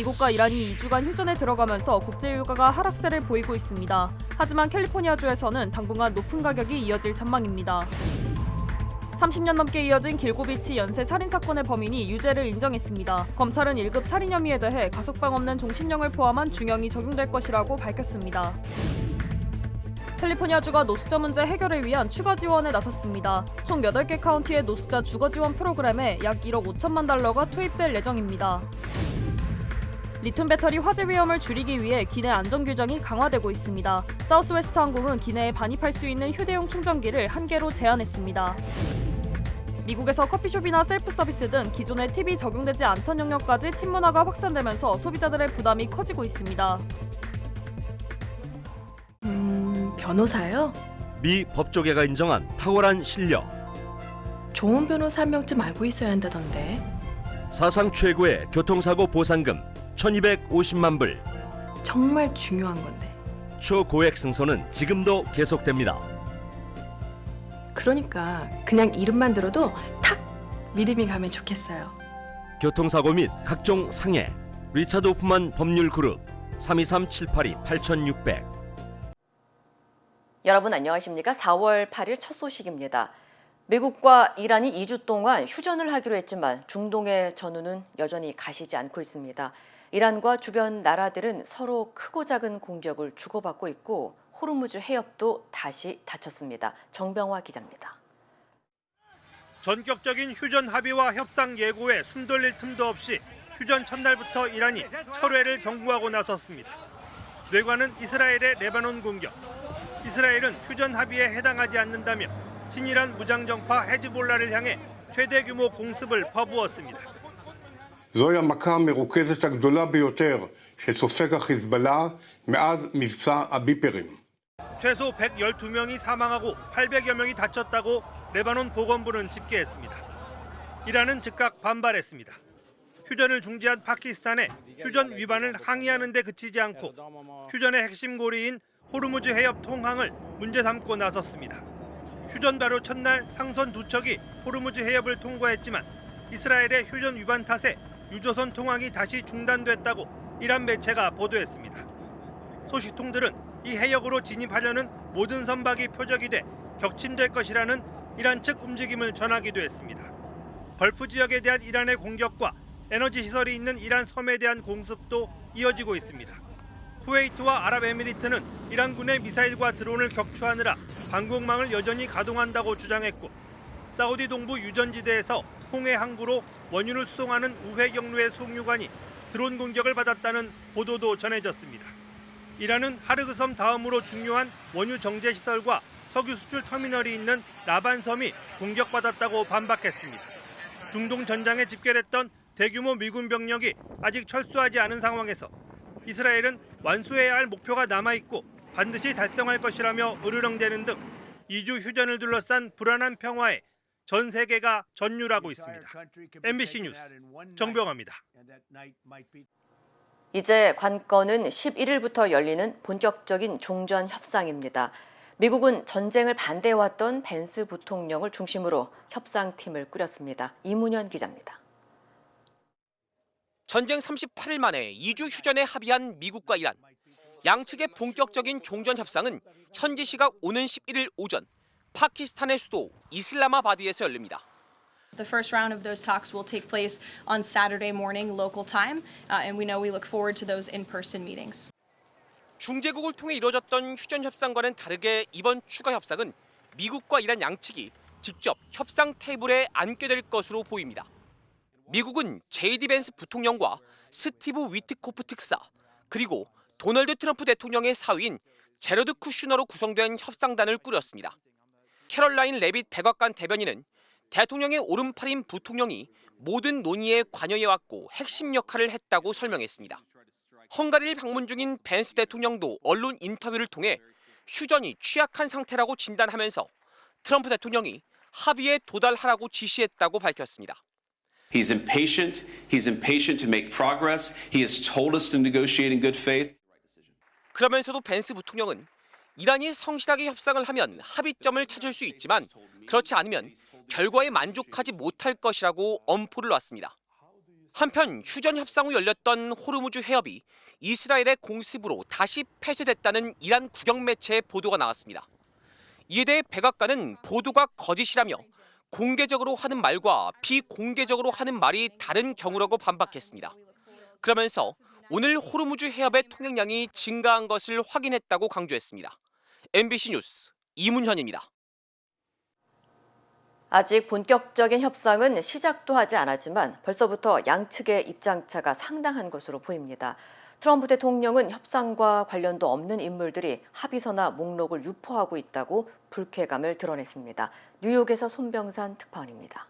미국과 이란이 2주간 휴전에 들어가면서 국제유가가 하락세를 보이고 있습니다. 하지만 캘리포니아주에서는 당분간 높은 가격이 이어질 전망입니다. 30년 넘게 이어진 길고비치 연쇄 살인사건의 범인이 유죄를 인정했습니다. 검찰은 1급 살인 혐의에 대해 가석방 없는 종신형을 포함한 중형이 적용될 것이라고 밝혔습니다. 캘리포니아주가 노숙자 문제 해결을 위한 추가 지원에 나섰습니다. 총 8개 카운티의 노숙자 주거 지원 프로그램에 약 1억 5천만 달러가 투입될 예정입니다. 리튬 배터리 화재 위험을 줄이기 위해 기내 안전 규정이 강화되고 있습니다. 사우스웨스트 항공은 기내에 반입할 수 있는 휴대용 충전기를 1개로 제한했습니다. 미국에서 커피숍이나 셀프 서비스 등 기존의 팁이 적용되지 않던 영역까지 팁 문화가 확산되면서 소비자들의 부담이 커지고 있습니다. 변호사요? 미 법조계가 인정한 탁월한 실력. 좋은 변호사 한 명쯤 알고 있어야 한다던데. 사상 최고의 교통사고 보상금 1,250만 불. 정말 중요한 건데. 초고액 승소는 지금도 계속됩니다. 그러니까 그냥 이름만 들어도 탁 믿음이 가면 좋겠어요. 교통사고 및 각종 상해. 리차드 호프만 법률그룹 323-782-8600. 여러분 안녕하십니까? 4월 8일 첫 소식입니다. 미국과 이란이 2주 동안 휴전을 하기로 했지만 중동의 전후는 여전히 가시지 않고 있습니다. 이란과 주변 나라들은 서로 크고 작은 공격을 주고받고 있고 호르무즈 해협도 다시 닫혔습니다. 정병화 기자입니다. 전격적인 휴전 합의와 협상 예고에 숨 돌릴 틈도 없이 휴전 첫날부터 이란이 철회를 경고하고 나섰습니다. 뇌관은 이스라엘의 레바논 공격. 이스라엘은 휴전 합의에 해당하지 않는다며 친이란 무장정파 헤즈볼라를 향해 최대 규모 공습을 퍼부었습니다. זוהי המכה המרוכזת הגדולה ביותר שסופג החיזבאללה מאז מבצע הביפרים. 최소 112명이 사망하고 800여 명이 다쳤다고 레바논 보건부는 집계했습니다. 이란은 즉각 반발했습니다. 휴전을 중지한 파키스탄의 휴전 위반을 항의하는 데 그치지 않고 휴전의 핵심 고리인 호르무즈 해협 통항을 문제 삼고 나섰습니다. 휴전 바로 첫날 상선 2척이 호르무즈 해협을 통과했지만 이스라엘의 휴전 위반 탓에 유조선 통항이 다시 중단됐다고 이란 매체가 보도했습니다. 소식통들은 이 해역으로 진입하려는 모든 선박이 표적이 돼 격침될 것이라는 이란 측 움직임을 전하기도 했습니다. 걸프 지역에 대한 이란의 공격과 에너지 시설이 있는 이란 섬에 대한 공습도 이어지고 있습니다. 쿠웨이트와 아랍에미리트는 이란군의 미사일과 드론을 격추하느라 방공망을 여전히 가동한다고 주장했고 사우디 동부 유전지대에서 홍해 항구로 원유를 수송하는 우회 경로의 송유관이 드론 공격을 받았다는 보도도 전해졌습니다. 이란은 하르그섬 다음으로 중요한 원유 정제 시설과 석유 수출 터미널이 있는 라반섬이 공격받았다고 반박했습니다. 중동 전장에 집결했던 대규모 미군 병력이 아직 철수하지 않은 상황에서 이스라엘은 완수해야 할 목표가 남아있고 반드시 달성할 것이라며 으르렁대는 등 2주 휴전을 둘러싼 불안한 평화에 전 세계가 전율하고 있습니다. MBC 뉴스 정병화입니다. 이제 관건은 11일부터 열리는 본격적인 종전 협상입니다. 미국은 전쟁을 반대해왔던 벤스 부통령을 중심으로 협상팀을 꾸렸습니다. 이문현 기자입니다. 전쟁 38일 만에 2주 휴전에 합의한 미국과 이란. 양측의 본격적인 종전 협상은 현지 시각 오는 11일 오전 파키스탄의 수도 이슬라마바드에서 열립니다. The first round of those talks will take place on Saturday morning local time, and we know we look forward to those in-person meetings. 중재국을 통해 이뤄졌던 휴전 협상과는 다르게 이번 추가 협상은 미국과 이란 양측이 직접 협상 테이블에 앉게 될 것으로 보입니다. 미국은 제이디 벤스 부통령과 스티브 위트코프 특사, 그리고 도널드 트럼프 대통령의 사위인 제러드 쿠슈너로 구성된 협상단을 꾸렸습니다. 캐럴라인 레빗 백악관 대변인은 대통령의 오른팔인 부통령이 모든 논의에 관여해왔고 핵심 역할을 했다고 설명했습니다. 헝가리를 방문 중인 벤스 대통령도 언론 인터뷰를 통해 휴전이 취약한 상태라고 진단하면서 트럼프 대통령이 합의에 도달하라고 지시했다고 밝혔습니다. He's impatient to make progress. He has told us to negotiate in good faith. 그러면서도 벤스 부통령은 이란이 성실하게 협상을 하면 합의점을 찾을 수 있지만 그렇지 않으면 결과에 만족하지 못할 것이라고 엄포를 놨습니다. 한편 휴전 협상 후 열렸던 호르무즈 해협이 이스라엘의 공습으로 다시 폐쇄됐다는 이란 국영 매체의 보도가 나왔습니다. 이에 대해 백악관은 보도가 거짓이라며 공개적으로 하는 말과 비공개적으로 하는 말이 다른 경우라고 반박했습니다. 그러면서 오늘 호르무즈 해협의 통행량이 증가한 것을 확인했다고 강조했습니다. MBC 뉴스 이문현입니다. 아직 본격적인 협상은 시작도 하지 않았지만 벌써부터 양측의 입장차가 상당한 것으로 보입니다. 트럼프 대통령은 협상과 관련도 없는 인물들이 합의서나 목록을 유포하고 있다고 불쾌감을 드러냈습니다. 뉴욕에서 손병산 특파원입니다.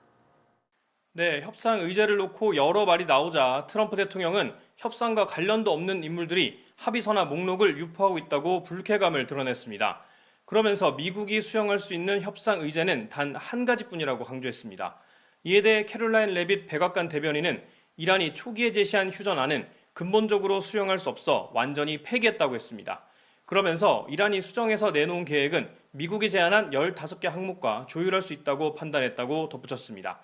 네, 협상 의제를 놓고 여러 말이 나오자 트럼프 대통령은 협상과 관련도 없는 인물들이 합의서나 목록을 유포하고 있다고 불쾌감을 드러냈습니다. 그러면서 미국이 수용할 수 있는 협상 의제는 단 한 가지뿐이라고 강조했습니다. 이에 대해 캐롤라인 레빗 백악관 대변인은 이란이 초기에 제시한 휴전안은 근본적으로 수용할 수 없어 완전히 폐기했다고 했습니다. 그러면서 이란이 수정해서 내놓은 계획은 미국이 제안한 15개 항목과 조율할 수 있다고 판단했다고 덧붙였습니다.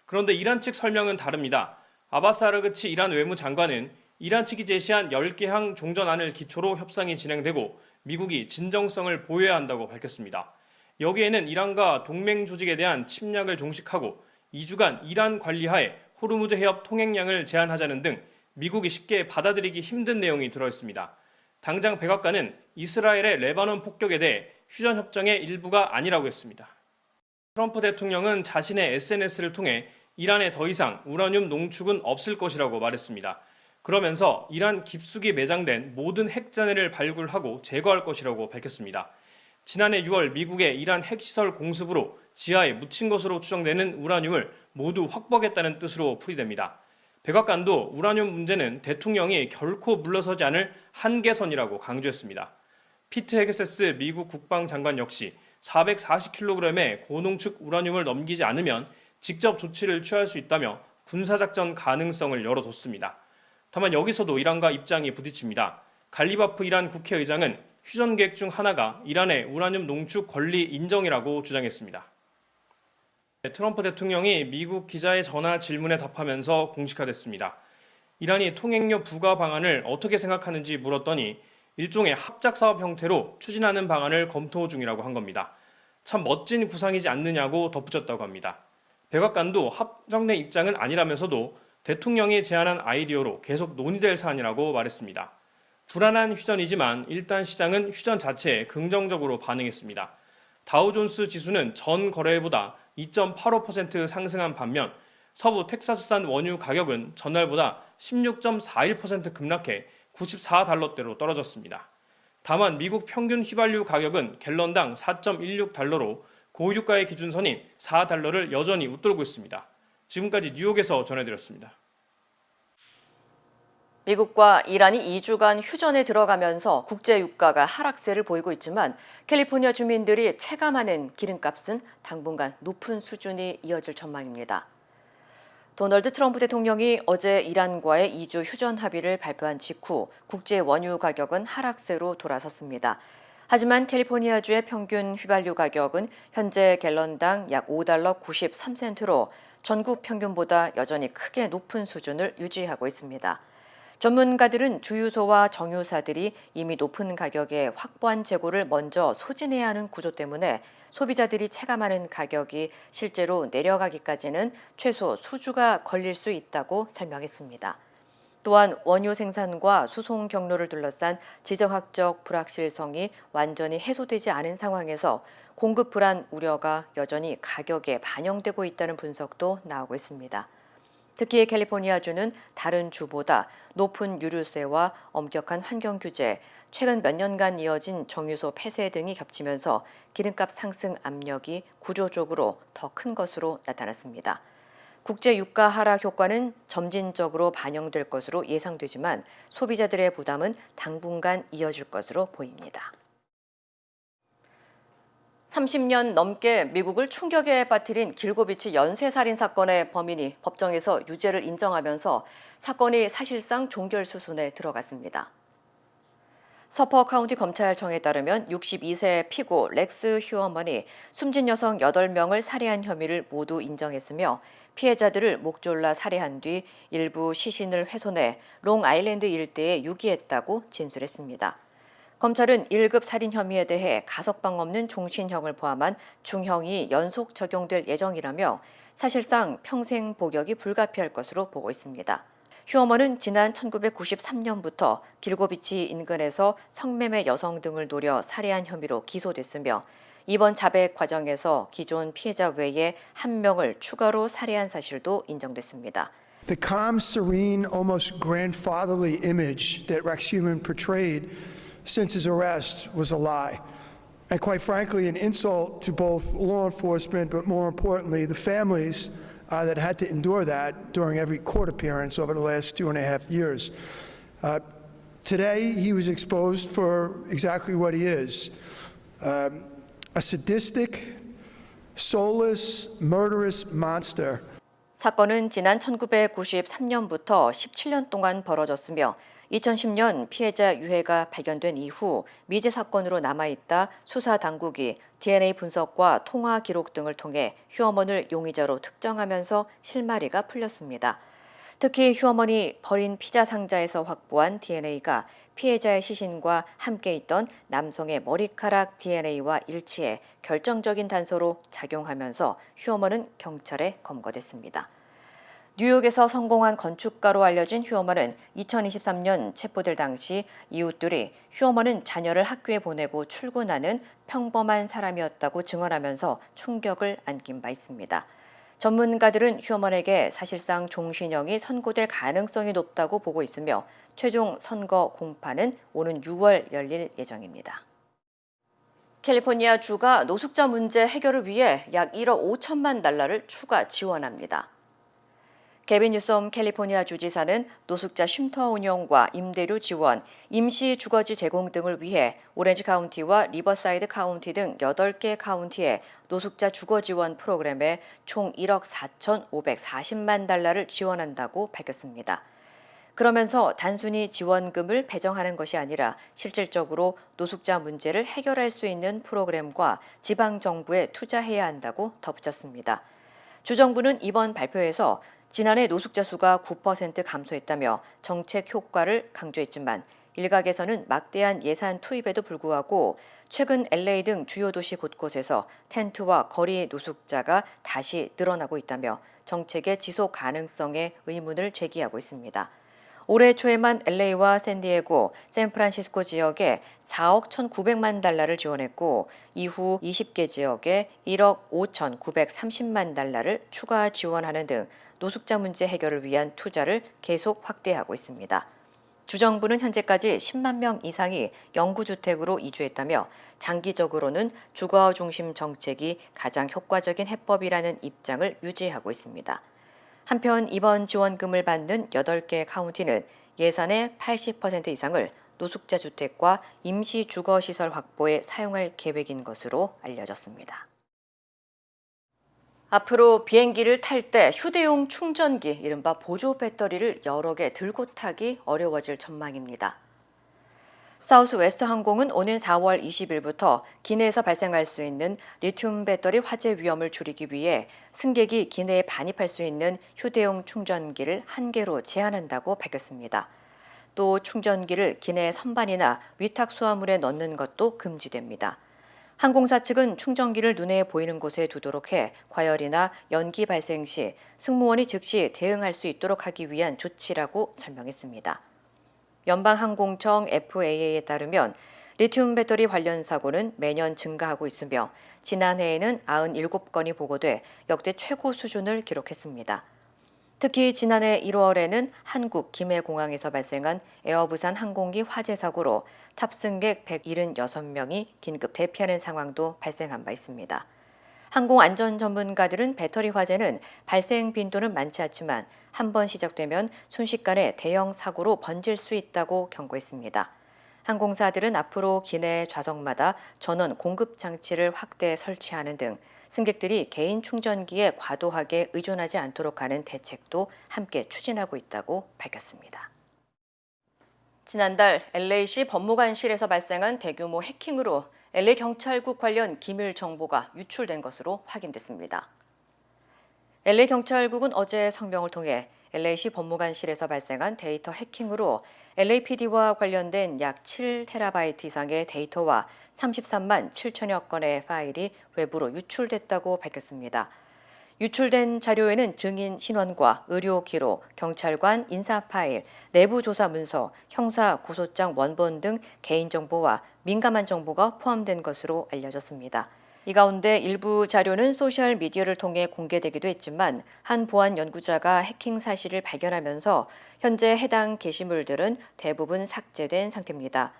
그런데 이란 측 설명은 다릅니다. 아바스 아라그치 이란 외무장관은 이란 측이 제시한 10개항 종전안을 기초로 협상이 진행되고 미국이 진정성을 보여야 한다고 밝혔습니다. 여기에는 이란과 동맹 조직에 대한 침략을 종식하고 2주간 이란 관리하에 호르무즈 해협 통행량을 제한하자는 등 미국이 쉽게 받아들이기 힘든 내용이 들어있습니다. 당장 백악관은 이스라엘의 레바논 폭격에 대해 휴전 협정의 일부가 아니라고 했습니다. 트럼프 대통령은 자신의 SNS를 통해 이란에 더 이상 우라늄 농축은 없을 것이라고 말했습니다. 그러면서 이란 깊숙이 매장된 모든 핵잔해를 발굴하고 제거할 것이라고 밝혔습니다. 지난해 6월 미국의 이란 핵시설 공습으로 지하에 묻힌 것으로 추정되는 우라늄을 모두 확보하겠다는 뜻으로 풀이됩니다. 백악관도 우라늄 문제는 대통령이 결코 물러서지 않을 한계선이라고 강조했습니다. 피트 헤게세스 미국 국방장관 역시 440kg의 고농축 우라늄을 넘기지 않으면 직접 조치를 취할 수 있다며 군사작전 가능성을 열어뒀습니다. 다만 여기서도 이란과 입장이 부딪힙니다. 갈리바프 이란 국회의장은 휴전 계획 중 하나가 이란의 우라늄 농축 권리 인정이라고 주장했습니다. 트럼프 대통령이 미국 기자의 전화 질문에 답하면서 공식화됐습니다. 이란이 통행료 부과 방안을 어떻게 생각하는지 물었더니 일종의 합작사업 형태로 추진하는 방안을 검토 중이라고 한 겁니다. 참 멋진 구상이지 않느냐고 덧붙였다고 합니다. 백악관도 합정된 입장은 아니라면서도 대통령이 제안한 아이디어로 계속 논의될 사안이라고 말했습니다. 불안한 휴전이지만 일단 시장은 휴전 자체에 긍정적으로 반응했습니다. 다우존스 지수는 전 거래일보다 2.85% 상승한 반면 서부 텍사스산 원유 가격은 전날보다 16.41% 급락해 94달러대로 떨어졌습니다. 다만 미국 평균 휘발유 가격은 갤런당 4.16달러로 고유가의 기준선인 4달러를 여전히 웃돌고 있습니다. 지금까지 뉴욕에서 전해드렸습니다. 미국과 이란이 2주간 휴전에 들어가면서 국제 유가가 하락세를 보이고 있지만 캘리포니아 주민들이 체감하는 기름값은 당분간 높은 수준이 이어질 전망입니다. 도널드 트럼프 대통령이 어제 이란과의 2주 휴전 합의를 발표한 직후 국제 원유 가격은 하락세로 돌아섰습니다. 하지만 캘리포니아주의 평균 휘발유 가격은 현재 갤런당 약 5달러 93센트로 전국 평균보다 여전히 크게 높은 수준을 유지하고 있습니다. 전문가들은 주유소와 정유사들이 이미 높은 가격에 확보한 재고를 먼저 소진해야 하는 구조 때문에 소비자들이 체감하는 가격이 실제로 내려가기까지는 최소 수주가 걸릴 수 있다고 설명했습니다. 또한 원유 생산과 수송 경로를 둘러싼 지정학적 불확실성이 완전히 해소되지 않은 상황에서 공급 불안 우려가 여전히 가격에 반영되고 있다는 분석도 나오고 있습니다. 특히 캘리포니아주는 다른 주보다 높은 유류세와 엄격한 환경 규제, 최근 몇 년간 이어진 정유소 폐쇄 등이 겹치면서 기름값 상승 압력이 구조적으로 더 큰 것으로 나타났습니다. 국제 유가 하락 효과는 점진적으로 반영될 것으로 예상되지만 소비자들의 부담은 당분간 이어질 것으로 보입니다. 30년 넘게 미국을 충격에 빠뜨린 길고비치 연쇄살인 사건의 범인이 법정에서 유죄를 인정하면서 사건이 사실상 종결 수순에 들어갔습니다. 서퍼 카운티 검찰청에 따르면 62세 피고 렉스 휴어먼이 숨진 여성 8명을 살해한 혐의를 모두 인정했으며 피해자들을 목졸라 살해한 뒤 일부 시신을 훼손해 롱아일랜드 일대에 유기했다고 진술했습니다. 검찰은 1급 살인 혐의에 대해 가석방 없는 종신형을 포함한 중형이 연속 적용될 예정이라며 사실상 평생 복역이 불가피할 것으로 보고 있습니다. 휴어먼은 지난 1993년부터 길고비치 인근에서 성매매 여성 등을 노려 살해한 혐의로 기소됐으며 이번 자백 과정에서 기존 피해자 외에 1명을 추가로 살해한 사실도 인정됐습니다. The calm, serene, almost grandfatherly image that Rex Heumann portrayed since his arrest was a lie. And quite frankly, an insult to both law enforcement, but more importantly, the families that had to endure that during every court appearance over the last 2.5 years. Today, he was exposed for exactly what he is, a sadistic, soulless, murderous monster. 사건은 지난 1993년부터 17년 동안 벌어졌으며 2010년 피해자 유해가 발견된 이후 미제 사건으로 남아있다 수사 당국이 DNA 분석과 통화 기록 등을 통해 휴어먼을 용의자로 특정하면서 실마리가 풀렸습니다. 특히 휴어먼이 버린 피자 상자에서 확보한 DNA가 피해자의 시신과 함께 있던 남성의 머리카락 DNA와 일치해 결정적인 단서로 작용하면서 휴어먼은 경찰에 검거됐습니다. 뉴욕에서 성공한 건축가로 알려진 휴어먼은 2023년 체포될 당시 이웃들이 휴어먼은 자녀를 학교에 보내고 출근하는 평범한 사람이었다고 증언하면서 충격을 안긴 바 있습니다. 전문가들은 휴어먼에게 사실상 종신형이 선고될 가능성이 높다고 보고 있으며 최종 선거 공판은 오는 6월 열릴 예정입니다. 캘리포니아 주가 노숙자 문제 해결을 위해 약 1억 5천만 달러를 추가 지원합니다. 개빈 뉴섬 캘리포니아 주지사는 노숙자 쉼터 운영과 임대료 지원, 임시 주거지 제공 등을 위해 오렌지 카운티와 리버사이드 카운티 등 8개 카운티에 노숙자 주거 지원 프로그램에 총 1억 4,540만 달러를 지원한다고 밝혔습니다. 그러면서 단순히 지원금을 배정하는 것이 아니라 실질적으로 노숙자 문제를 해결할 수 있는 프로그램과 지방정부에 투자해야 한다고 덧붙였습니다. 주정부는 이번 발표에서 지난해 노숙자 수가 9% 감소했다며 정책 효과를 강조했지만 일각에서는 막대한 예산 투입에도 불구하고 최근 LA 등 주요 도시 곳곳에서 텐트와 거리 노숙자가 다시 늘어나고 있다며 정책의 지속 가능성에 의문을 제기하고 있습니다. 올해 초에만 LA와 샌디에고, 샌프란시스코 지역에 4억 1,900만 달러를 지원했고 이후 20개 지역에 1억 5,930만 달러를 추가 지원하는 등 노숙자 문제 해결을 위한 투자를 계속 확대하고 있습니다. 주정부는 현재까지 10만 명 이상이 영구주택으로 이주했다며 장기적으로는 주거 중심 정책이 가장 효과적인 해법이라는 입장을 유지하고 있습니다. 한편 이번 지원금을 받는 8개 카운티는 예산의 80% 이상을 노숙자 주택과 임시 주거시설 확보에 사용할 계획인 것으로 알려졌습니다. 앞으로 비행기를 탈 때 휴대용 충전기, 이른바 보조 배터리를 여러 개 들고 타기 어려워질 전망입니다. 사우스웨스트 항공은 오는 4월 20일부터 기내에서 발생할 수 있는 리튬 배터리 화재 위험을 줄이기 위해 승객이 기내에 반입할 수 있는 휴대용 충전기를 1개로 제한한다고 밝혔습니다. 또 충전기를 기내 선반이나 위탁 수화물에 넣는 것도 금지됩니다. 항공사 측은 충전기를 눈에 보이는 곳에 두도록 해 과열이나 연기 발생 시 승무원이 즉시 대응할 수 있도록 하기 위한 조치라고 설명했습니다. 연방항공청 FAA에 따르면 리튬 배터리 관련 사고는 매년 증가하고 있으며 지난해에는 97건이 보고돼 역대 최고 수준을 기록했습니다. 특히 지난해 1월에는 한국 김해공항에서 발생한 에어부산 항공기 화재 사고로 탑승객 176명이 긴급 대피하는 상황도 발생한 바 있습니다. 항공안전 전문가들은 배터리 화재는 발생 빈도는 많지 않지만 한 번 시작되면 순식간에 대형 사고로 번질 수 있다고 경고했습니다. 항공사들은 앞으로 기내 좌석마다 전원 공급 장치를 확대 설치하는 등 승객들이 개인 충전기에 과도하게 의존하지 않도록 하는 대책도 함께 추진하고 있다고 밝혔습니다. 지난달 LA시 법무관실에서 발생한 대규모 해킹으로 LA 경찰국 관련 기밀 정보가 유출된 것으로 확인됐습니다. LA 경찰국은 어제 성명을 통해 LA시 법무관실에서 발생한 데이터 해킹으로 LAPD와 관련된 약 7TB 이상의 데이터와 33만 7천여 건의 파일이 외부로 유출됐다고 밝혔습니다. 유출된 자료에는 증인 신원과 의료 기록, 경찰관 인사 파일, 내부 조사 문서, 형사 고소장 원본 등 개인정보와 민감한 정보가 포함된 것으로 알려졌습니다. 이 가운데 일부 자료는 소셜 미디어를 통해 공개되기도 했지만 한 보안 연구자가 해킹 사실을 발견하면서 현재 해당 게시물들은 대부분 삭제된 상태입니다.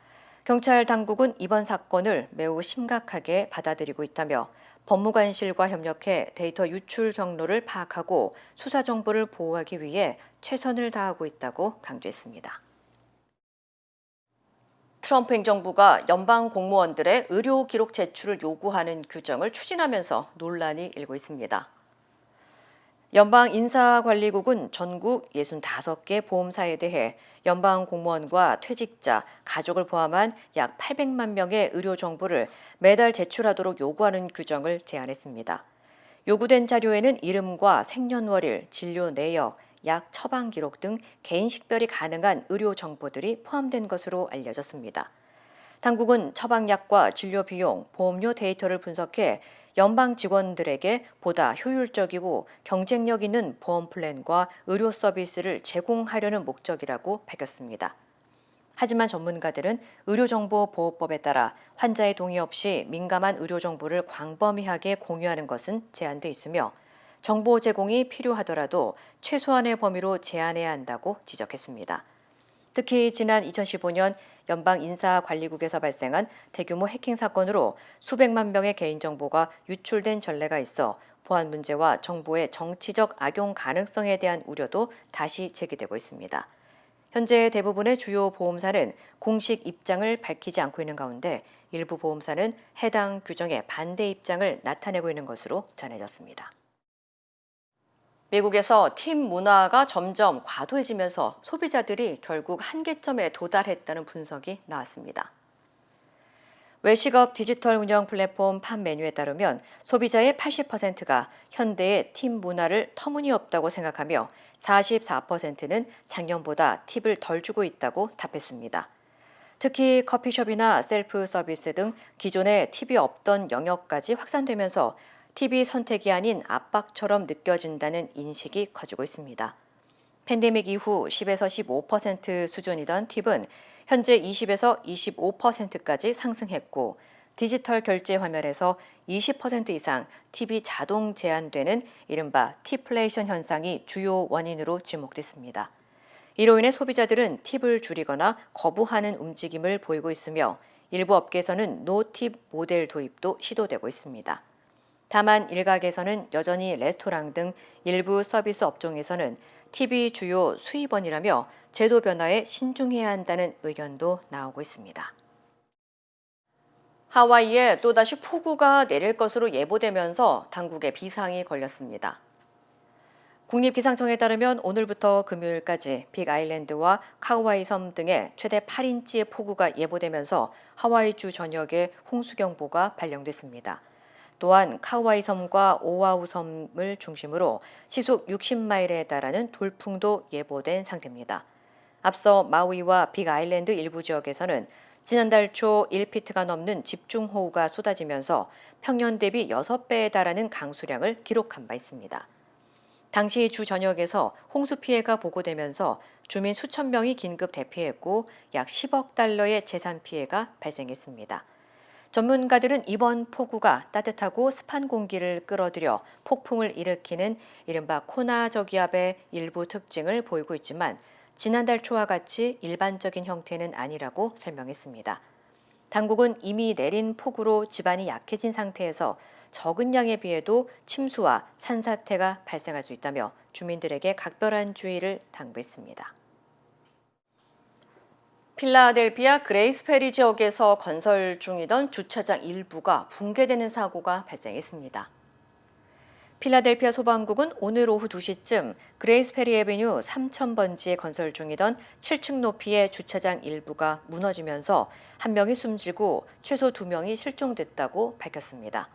경찰 당국은 이번 사건을 매우 심각하게 받아들이고 있다며 법무관실과 협력해 데이터 유출 경로를 파악하고 수사 정보를 보호하기 위해 최선을 다하고 있다고 강조했습니다. 트럼프 행정부가 연방 공무원들의 의료 기록 제출을 요구하는 규정을 추진하면서 논란이 일고 있습니다. 연방 인사관리국은 전국 65개 보험사에 대해 연방 공무원과 퇴직자, 가족을 포함한 약 800만 명의 의료 정보를 매달 제출하도록 요구하는 규정을 제안했습니다. 요구된 자료에는 이름과 생년월일, 진료 내역, 약 처방 기록 등 개인 식별이 가능한 의료 정보들이 포함된 것으로 알려졌습니다. 당국은 처방약과 진료 비용, 보험료 데이터를 분석해 연방 직원들에게 보다 효율적이고 경쟁력 있는 보험 플랜과 의료 서비스를 제공하려는 목적이라고 밝혔습니다. 하지만 전문가들은 의료정보보호법에 따라 환자의 동의 없이 민감한 의료 정보를 광범위하게 공유하는 것은 제한돼 있으며 정보 제공이 필요하더라도 최소한의 범위로 제한해야 한다고 지적했습니다. 특히 지난 2015년 연방인사관리국에서 발생한 대규모 해킹 사건으로 수백만 명의 개인정보가 유출된 전례가 있어 보안 문제와 정보의 정치적 악용 가능성에 대한 우려도 다시 제기되고 있습니다. 현재 대부분의 주요 보험사는 공식 입장을 밝히지 않고 있는 가운데 일부 보험사는 해당 규정에 반대 입장을 나타내고 있는 것으로 전해졌습니다. 미국에서 팀 문화가 점점 과도해지면서 소비자들이 결국 한계점에 도달했다는 분석이 나왔습니다. 외식업 디지털 운영 플랫폼 팜메뉴에 따르면 소비자의 80%가 현대의 팀 문화를 터무니없다고 생각하며 44%는 작년보다 팁을 덜 주고 있다고 답했습니다. 특히 커피숍이나 셀프 서비스 등 기존에 팁이 없던 영역까지 확산되면서 팁이 선택이 아닌 압박처럼 느껴진다는 인식이 커지고 있습니다. 팬데믹 이후 10에서 15% 수준이던 팁은 현재 20에서 25%까지 상승했고 디지털 결제 화면에서 20% 이상 팁이 자동 제한되는 이른바 팁플레이션 현상이 주요 원인으로 지목됐습니다. 이로 인해 소비자들은 팁을 줄이거나 거부하는 움직임을 보이고 있으며 일부 업계에서는 노팁 모델 도입도 시도되고 있습니다. 다만 일각에서는 여전히 레스토랑 등 일부 서비스 업종에서는 팁이 주요 수입원이라며 제도 변화에 신중해야 한다는 의견도 나오고 있습니다. 하와이에 또다시 폭우가 내릴 것으로 예보되면서 당국에 비상이 걸렸습니다. 국립기상청에 따르면 오늘부터 금요일까지 빅아일랜드와 카우아이 섬 등에 최대 8인치의 폭우가 예보되면서 하와이주 전역에 홍수경보가 발령됐습니다. 또한 카우아이 섬과 오아후 섬을 중심으로 시속 60마일에 달하는 돌풍도 예보된 상태입니다. 앞서 마우이와 빅아일랜드 일부 지역에서는 지난달 초 1피트가 넘는 집중호우가 쏟아지면서 평년 대비 6배에 달하는 강수량을 기록한 바 있습니다. 당시 주 전역에서 홍수 피해가 보고되면서 주민 수천 명이 긴급 대피했고 약 10억 달러의 재산 피해가 발생했습니다. 전문가들은 이번 폭우가 따뜻하고 습한 공기를 끌어들여 폭풍을 일으키는 이른바 코나 저기압의 일부 특징을 보이고 있지만 지난달 초와 같이 일반적인 형태는 아니라고 설명했습니다. 당국은 이미 내린 폭우로 지반이 약해진 상태에서 적은 양에 비해도 침수와 산사태가 발생할 수 있다며 주민들에게 각별한 주의를 당부했습니다. 필라델피아 그레이스페리 지역에서 건설 중이던 주차장 일부가 붕괴되는 사고가 발생했습니다. 필라델피아 소방국은 오늘 오후 2시쯤 그레이스 페리 애비뉴 3000번지에 건설 중이던 7층 높이의 주차장 일부가 무너지면서 한 명이 숨지고 최소 2명이 실종됐다고 밝혔습니다.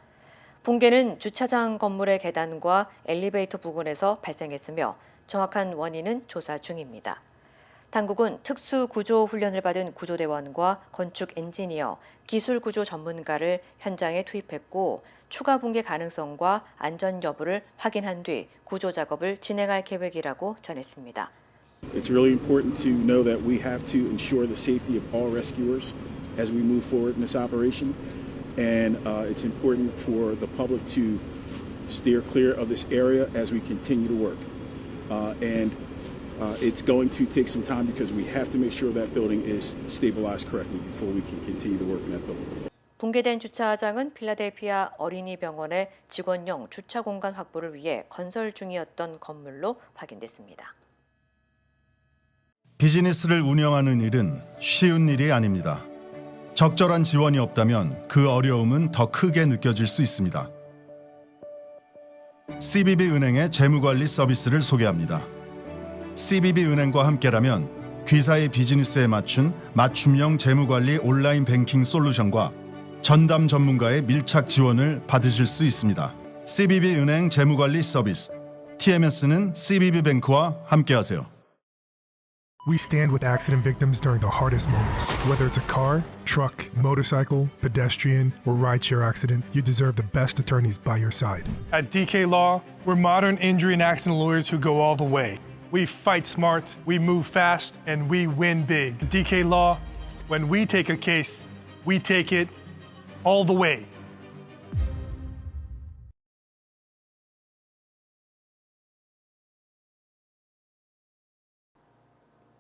붕괴는 주차장 건물의 계단과 엘리베이터 부근에서 발생했으며 정확한 원인은 조사 중입니다. 당국은 특수구조훈련을 받은 구조대원과 건축 엔지니어, 기술구조 전문가를 현장에 투입했고 추가 붕괴 가능성과 안전 여부를 확인한 뒤 구조 작업을 진행할 계획이라고 전했습니다. It's really important to know that we have to ensure the safety of all rescuers as we move forward in this operation. And it's important for the public to steer clear of this area as we continue to work. It's going to take some time because we have to make sure that building is stabilized correctly before we can continue to work in that building. 붕괴된 주차장은 필라델피아 어린이병원의 직원용 주차 공간 확보를 위해 건설 중이었던 건물로 확인됐습니다. 비즈니스를 운영하는 일은 쉬운 일이 아닙니다. 적절한 지원이 없다면 그 어려움은 더 크게 느껴질 수 있습니다. CBB은행의 재무관리 서비스를 소개합니다. CBB은행과 함께라면 귀사의 비즈니스에 맞춘 맞춤형 재무관리 온라인 뱅킹 솔루션과 전담 전문가의 밀착 지원을 받으실 수 있습니다. CBB은행 재무관리 서비스, TMS는 CBB뱅크와 함께하세요. We stand with accident victims during the hardest moments. Whether it's a car, truck, motorcycle, pedestrian, or rideshare accident, you deserve the best attorneys by your side. At DK Law, we're modern injury and accident lawyers who go all the way. We fight smart, we move fast, and we win big. At DK Law, when we take a case, we take it all the way.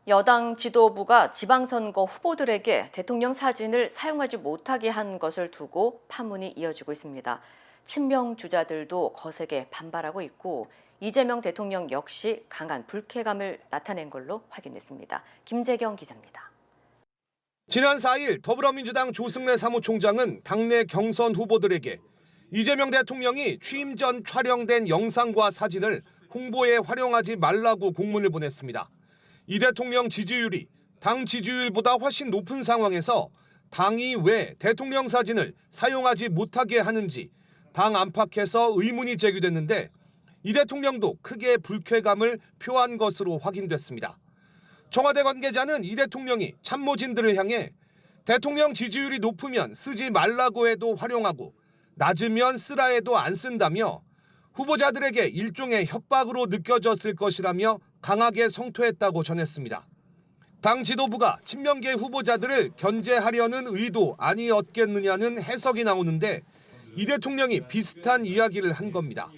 여당 지도부가 지방선거 후보들에게 대통령 사진을 사용하지 못하게 한 것을 두고 파문이 이어지고 있습니다. 친명 주자들도 거세게 반발하고 있고 이재명 대통령 역시 강한 불쾌감을 나타낸 걸로 확인됐습니다. 김재경 기자입니다. 지난 4일 더불어민주당 조승래 사무총장은 당내 경선 후보들에게 이재명 대통령이 취임 전 촬영된 영상과 사진을 홍보에 활용하지 말라고 공문을 보냈습니다. 이 대통령 지지율이 당 지지율보다 훨씬 높은 상황에서 당이 왜 대통령 사진을 사용하지 못하게 하는지 당 안팎에서 의문이 제기됐는데 이 대통령도 크게 불쾌감을 표한 것으로 확인됐습니다. 청와대 관계자는 이 대통령이 참모진들을 향해 대통령 지지율이 높으면 쓰지 말라고 해도 활용하고 낮으면 쓰라 해도 안 쓴다며 후보자들에게 일종의 협박으로 느껴졌을 것이라며 강하게 성토했다고 전했습니다. 당 지도부가 친명계 후보자들을 견제하려는 의도 아니었겠느냐는 해석이 나오는데 이 대통령이 비슷한 이야기를 한 겁니다.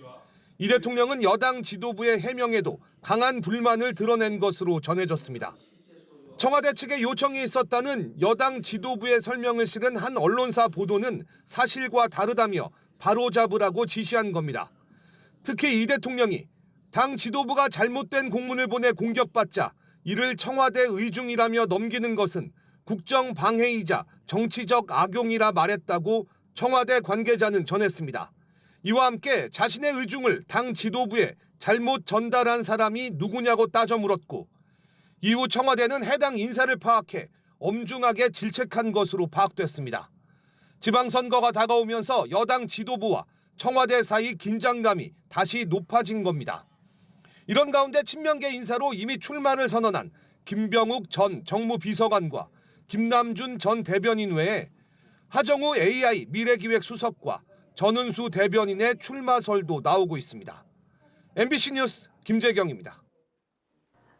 이 대통령은 여당 지도부의 해명에도 강한 불만을 드러낸 것으로 전해졌습니다. 청와대 측의 요청이 있었다는 여당 지도부의 설명을 실은 한 언론사 보도는 사실과 다르다며 바로잡으라고 지시한 겁니다. 특히 이 대통령이 당 지도부가 잘못된 공문을 보내 공격받자 이를 청와대 의중이라며 넘기는 것은 국정방해이자 정치적 악용이라 말했다고 청와대 관계자는 전했습니다. 이와 함께 자신의 의중을 당 지도부에 잘못 전달한 사람이 누구냐고 따져 물었고 이후 청와대는 해당 인사를 파악해 엄중하게 질책한 것으로 파악됐습니다. 지방선거가 다가오면서 여당 지도부와 청와대 사이 긴장감이 다시 높아진 겁니다. 이런 가운데 친명계 인사로 이미 출마를 선언한 김병욱 전 정무비서관과 김남준 전 대변인 외에 하정우 AI 미래기획수석과 전은수 대변인의 출마설도 나오고 있습니다. MBC 뉴스 김재경입니다.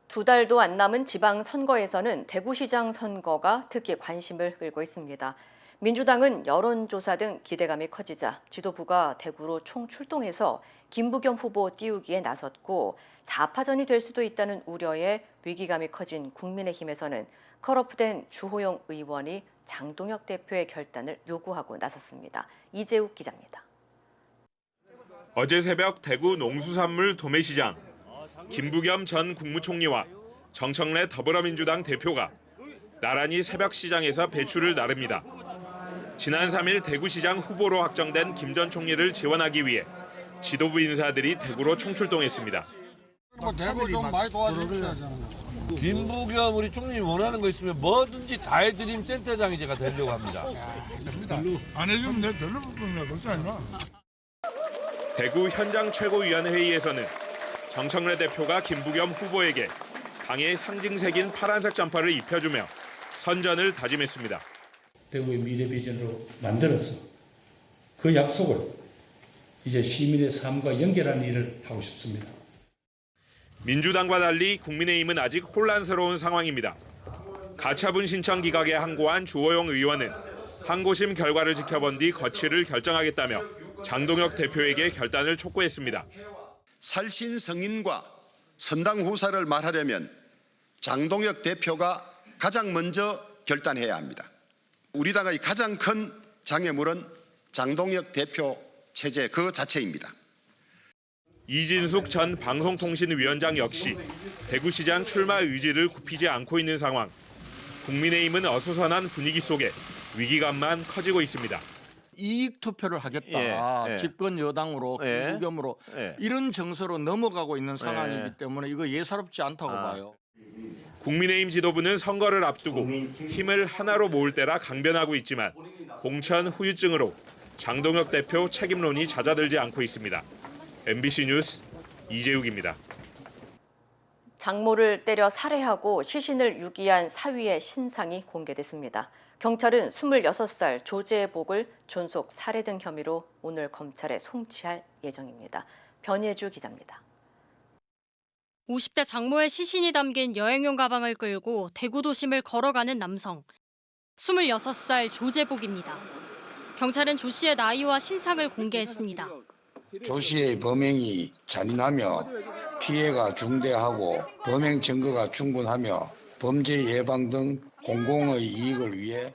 2달도 안 남은 지방선거에서는 대구시장 선거가 특히 관심을 끌고 있습니다. 민주당은 여론조사 등 기대감이 커지자 지도부가 대구로 총출동해서 김부겸 후보 띄우기에 나섰고 4파전이 될 수도 있다는 우려에 위기감이 커진 국민의힘에서는 컷오프된 주호영 의원이 장동혁 대표의 결단을 요구하고 나섰습니다. 이재욱 기자입니다. 어제 새벽 대구 농수산물 도매시장 김부겸 전 국무총리와 정청래 더불어민주당 대표가 나란히 새벽 시장에서 배추를 나릅니다. 지난 3일 대구시장 후보로 확정된 김 전 총리를 지원하기 위해 지도부 인사들이 대구로 총출동했습니다. 대구 좀 많이 도와주셔야 김부겸 우리 총리님 원하는 거 있으면 뭐든지 다 해드림 센터장이 제가 되려고 합니다. 안 해주면 내가 별로 그렇지 않나? 대구 현장 최고위원 회의에서는 정청래 대표가 김부겸 후보에게 당의 상징색인 파란색 점퍼를 입혀주며 선전을 다짐했습니다. 대구의 미래 비전으로 만들어서 그 약속을 이제 시민의 삶과 연결하는 일을 하고 싶습니다. 민주당과 달리 국민의힘은 아직 혼란스러운 상황입니다. 가처분 신청 기각에 항고한 주호영 의원은 항고심 결과를 지켜본 뒤 거취를 결정하겠다며 장동혁 대표에게 결단을 촉구했습니다. 살신 성인과 선당 후사를 말하려면 장동혁 대표가 가장 먼저 결단해야 합니다. 우리 당의 가장 큰 장애물은 장동혁 대표 체제 그 자체입니다. 이진숙 전 방송통신위원장 역시 대구시장 출마 의지를 굽히지 않고 있는 상황. 국민의힘은 어수선한 분위기 속에 위기감만 커지고 있습니다. 이익 투표를 하겠다. 집권 여당으로 김부겸으로 이런 정서로 넘어가고 있는 상황이기 때문에 이거 예사롭지 않다고 봐요. 국민의힘 지도부는 선거를 앞두고 힘을 하나로 모을 때라 강변하고 있지만 공천 후유증으로 장동혁 대표 책임론이 잦아들지 않고 있습니다. MBC 뉴스 이재욱입니다. 장모를 때려 살해하고 시신을 유기한 사위의 신상이 공개됐습니다. 경찰은 26살 조재복을 존속 살해 등 혐의로 오늘 검찰에 송치할 예정입니다. 변예주 기자입니다. 50대 장모의 시신이 담긴 여행용 가방을 끌고 대구 도심을 걸어가는 남성. 26살 조재복입니다. 경찰은 조 씨의 나이와 신상을 공개했습니다. 조 씨의 범행이 잔인하며 피해가 중대하고 범행 증거가 충분하며 범죄 예방 등 공공의 이익을 위해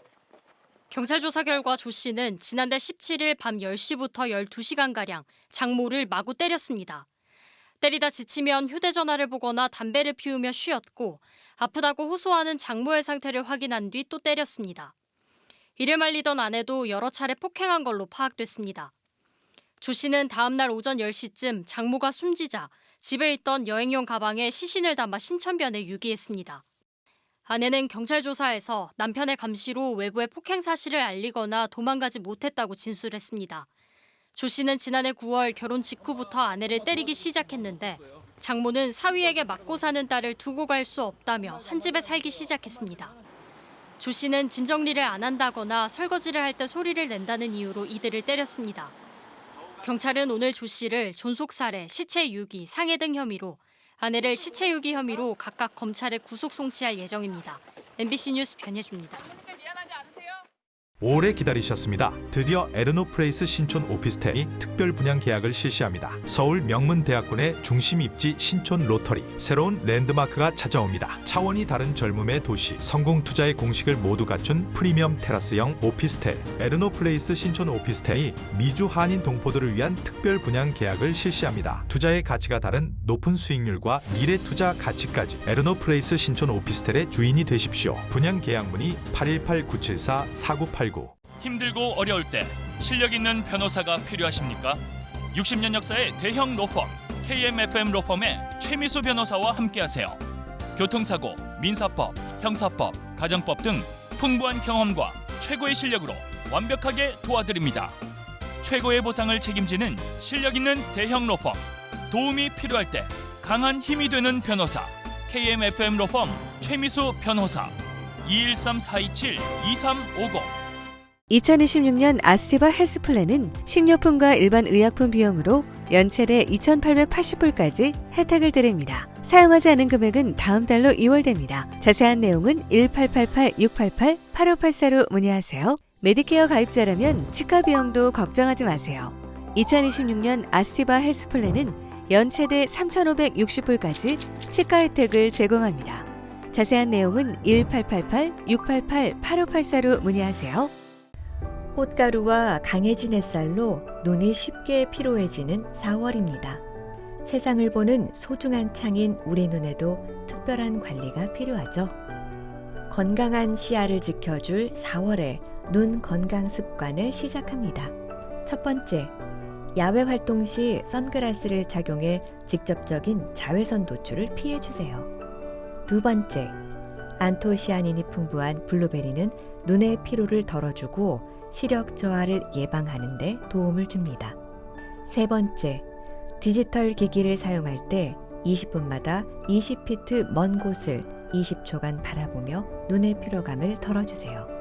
경찰 조사 결과 조 씨는 지난달 17일 밤 10시부터 12시간가량 장모를 마구 때렸습니다. 때리다 지치면 휴대전화를 보거나 담배를 피우며 쉬었고 아프다고 호소하는 장모의 상태를 확인한 뒤 또 때렸습니다. 이를 말리던 아내도 여러 차례 폭행한 걸로 파악됐습니다. 조 씨는 다음 날 오전 10시쯤 장모가 숨지자 집에 있던 여행용 가방에 시신을 담아 신천변에 유기했습니다. 아내는 경찰 조사에서 남편의 감시로 외부에 폭행 사실을 알리거나 도망가지 못했다고 진술했습니다. 조 씨는 지난해 9월 결혼 직후부터 아내를 때리기 시작했는데 장모는 사위에게 맞고 사는 딸을 두고 갈 수 없다며 한 집에 살기 시작했습니다. 조 씨는 짐 정리를 안 한다거나 설거지를 할 때 소리를 낸다는 이유로 이들을 때렸습니다. 경찰은 오늘 조 씨를 존속살해, 시체 유기, 상해 등 혐의로 아내를 시체 유기 혐의로 각각 검찰에 구속 송치할 예정입니다. MBC 뉴스 변예주입니다. 오래 기다리셨습니다. 드디어 에르노플레이스 신촌 오피스텔이 특별 분양 계약을 실시합니다. 서울 명문대학군의 중심 입지 신촌 로터리, 새로운 랜드마크가 찾아옵니다. 차원이 다른 젊음의 도시, 성공 투자의 공식을 모두 갖춘 프리미엄 테라스형 오피스텔, 에르노플레이스 신촌 오피스텔이 미주 한인 동포들을 위한 특별 분양 계약을 실시합니다. 투자의 가치가 다른 높은 수익률과 미래 투자 가치까지 에르노플레이스 신촌 오피스텔의 주인이 되십시오. 분양 계약 문의 818-974-4989. 힘들고 어려울 때 실력 있는 변호사가 필요하십니까? 60년 역사의 대형 로펌 KMFM 로펌의 최미수 변호사와 함께하세요. 교통사고, 민사법, 형사법, 가정법 등 풍부한 경험과 최고의 실력으로 완벽하게 도와드립니다. 최고의 보상을 책임지는 실력 있는 대형 로펌, 도움이 필요할 때 강한 힘이 되는 변호사 KMFM 로펌 최미수 변호사 213-427-2350. 2026년 아스테바 헬스플랜은 식료품과 일반 의약품 비용으로 연체대 2,880불까지 혜택을 드립니다. 사용하지 않은 금액은 다음 달로 2월됩니다. 자세한 내용은 1888-688-8584로 문의하세요. 메디케어 가입자라면 치과 비용도 걱정하지 마세요. 2026년 아스테바 헬스플랜은 연체대 3,560불까지 치과 혜택을 제공합니다. 자세한 내용은 1888-688-8584로 문의하세요. 꽃가루와 강해진 햇살로 눈이 쉽게 피로해지는 4월입니다. 세상을 보는 소중한 창인 우리 눈에도 특별한 관리가 필요하죠. 건강한 시야를 지켜줄 4월에 눈 건강 습관을 시작합니다. 첫 번째, 야외 활동 시 선글라스를 착용해 직접적인 자외선 노출을 피해 주세요. 두 번째, 안토시아닌이 풍부한 블루베리는 눈의 피로를 덜어주고 시력 저하를 예방하는 데 도움을 줍니다. 세 번째, 디지털 기기를 사용할 때 20분마다 20피트 먼 곳을 20초간 바라보며 눈의 피로감을 덜어주세요.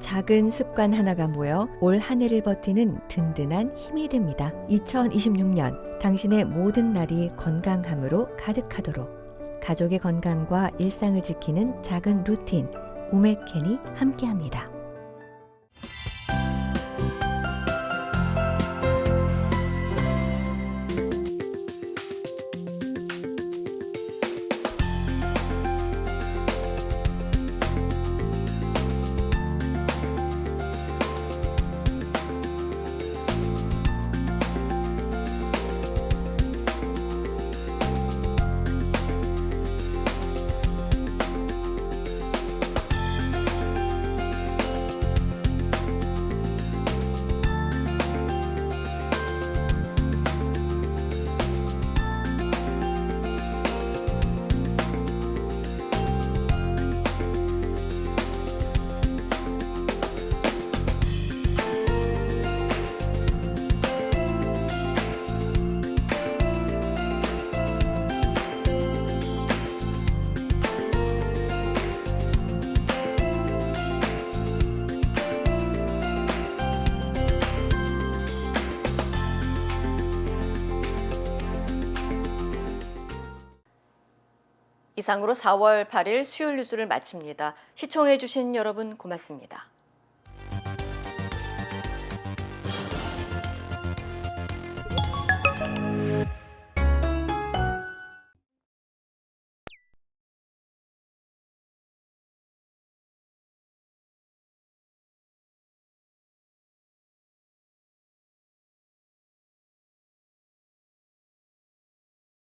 작은 습관 하나가 모여 올 한 해를 버티는 든든한 힘이 됩니다. 2026년 당신의 모든 날이 건강함으로 가득하도록 가족의 건강과 일상을 지키는 작은 루틴, 우메켄이 함께합니다. 이상으로 4월 8일 수요일 뉴스를 마칩니다. 시청해주신 여러분 고맙습니다.